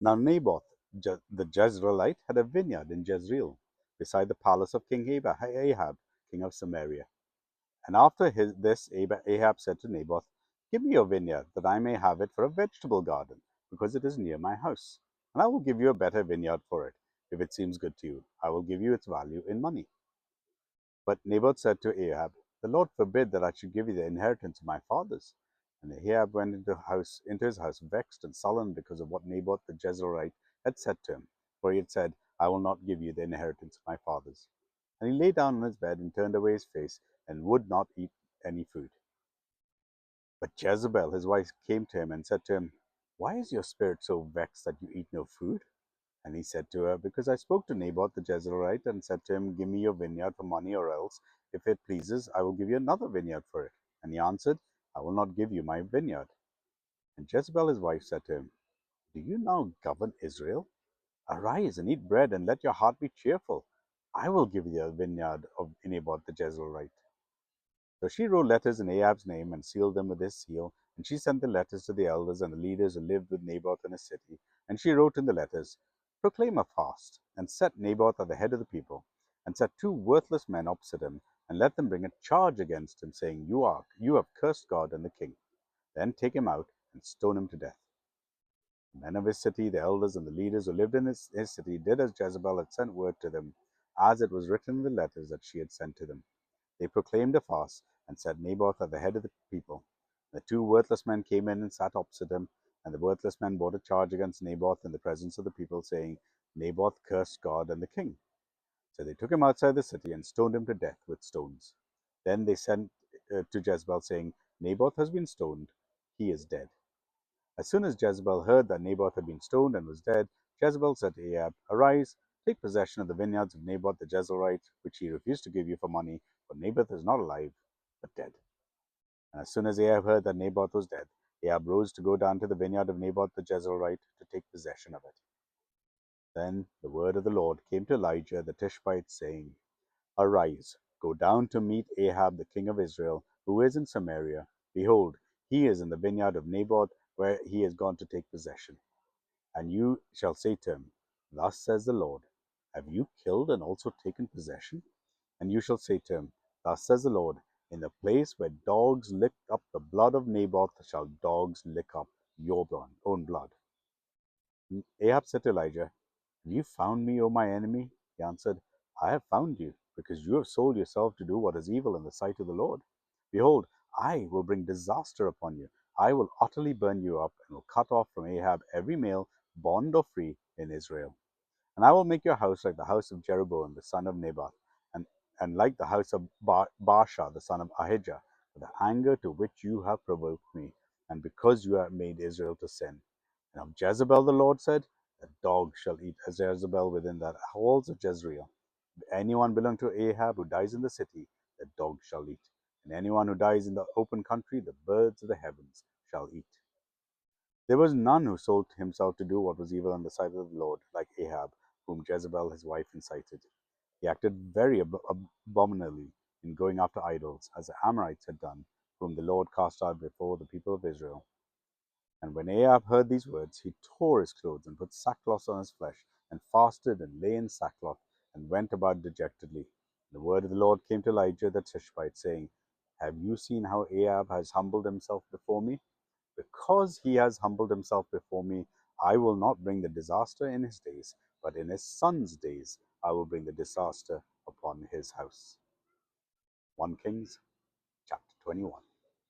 Now Naboth the Jezreelite had a vineyard in Jezreel, beside the palace of King Ahab, king of Samaria. And after this Ahab said to Naboth, "Give me your vineyard, that I may have it for a vegetable garden, because it is near my house. And I will give you a better vineyard for it, if it seems good to you. I will give you its value in money." But Naboth said to Ahab, "The Lord forbid that I should give you the inheritance of my fathers." And Ahab went into his house, vexed and sullen because of what Naboth the Jezreelite had said to him. For he had said, "I will not give you the inheritance of my fathers." And he lay down on his bed and turned away his face and would not eat any food. But Jezebel, his wife, came to him and said to him, "Why is your spirit so vexed that you eat no food?" And he said to her, "Because I spoke to Naboth the Jezreelite and said to him, 'Give me your vineyard for money, or else, if it pleases, I will give you another vineyard for it.' And he answered, 'I will not give you my vineyard.' And Jezebel his wife said to him, 'Do you now govern Israel? Arise and eat bread, and let your heart be cheerful. I will give you the vineyard of Naboth the Jezreelite.' So she wrote letters in Ahab's name and sealed them with his seal. And she sent the letters to the elders and the leaders who lived with Naboth in his city. And she wrote in the letters, 'Proclaim a fast, and set Naboth at the head of the people, and set two worthless men opposite him, and let them bring a charge against him, saying, You have cursed God and the king. Then take him out and stone him to death.' The men of his city, the elders and the leaders who lived in his city, did as Jezebel had sent word to them, as it was written in the letters that she had sent to them. They proclaimed a fast, and set Naboth at the head of the people. The two worthless men came in and sat opposite him, and the worthless men brought a charge against Naboth in the presence of the people, saying, 'Naboth cursed God and the king.' So they took him outside the city and stoned him to death with stones. Then they sent to Jezebel, saying, 'Naboth has been stoned, he is dead.' As soon as Jezebel heard that Naboth had been stoned and was dead, Jezebel said to Ahab, 'Arise, take possession of the vineyards of Naboth the Jezreelite, which he refused to give you for money, for Naboth is not alive, but dead.' And as soon as Ahab heard that Naboth was dead, Ahab rose to go down to the vineyard of Naboth the Jezreelite to take possession of it. Then the word of the Lord came to Elijah the Tishbite, saying, 'Arise, go down to meet Ahab the king of Israel, who is in Samaria. Behold, he is in the vineyard of Naboth, where he has gone to take possession. And you shall say to him, Thus says the Lord, Have you killed and also taken possession? And you shall say to him, Thus says the Lord, In the place where dogs lick up the blood of Naboth shall dogs lick up your own blood.' And Ahab said to Elijah, Have you found me, O my enemy? He answered, I have found you, because you have sold yourself to do what is evil in the sight of the Lord. Behold, I will bring disaster upon you. I will utterly burn you up, and will cut off from Ahab every male, bond or free, in Israel. And I will make your house like the house of Jeroboam the son of Nebat, and, and like the house of Baasha the son of Ahijah, for the anger to which you have provoked me, and because you have made Israel to sin. And of Jezebel the Lord said, The dog shall eat as Jezebel within the halls of Jezreel. If anyone belong to Ahab who dies in the city, the dog shall eat. And anyone who dies in the open country, the birds of the heavens shall eat. There was none who sold himself to do what was evil in the sight of the Lord, like Ahab, whom Jezebel his wife incited. He acted very abominably in going after idols, as the Amorites had done, whom the Lord cast out before the people of Israel. And when Ahab heard these words, he tore his clothes and put sackcloth on his flesh, and fasted and lay in sackcloth, and went about dejectedly. And the word of the Lord came to Elijah the Tishbite, saying, Have you seen how Ahab has humbled himself before me? Because he has humbled himself before me, I will not bring the disaster in his days, but in his son's days I will bring the disaster upon his house. 1 Kings chapter 21.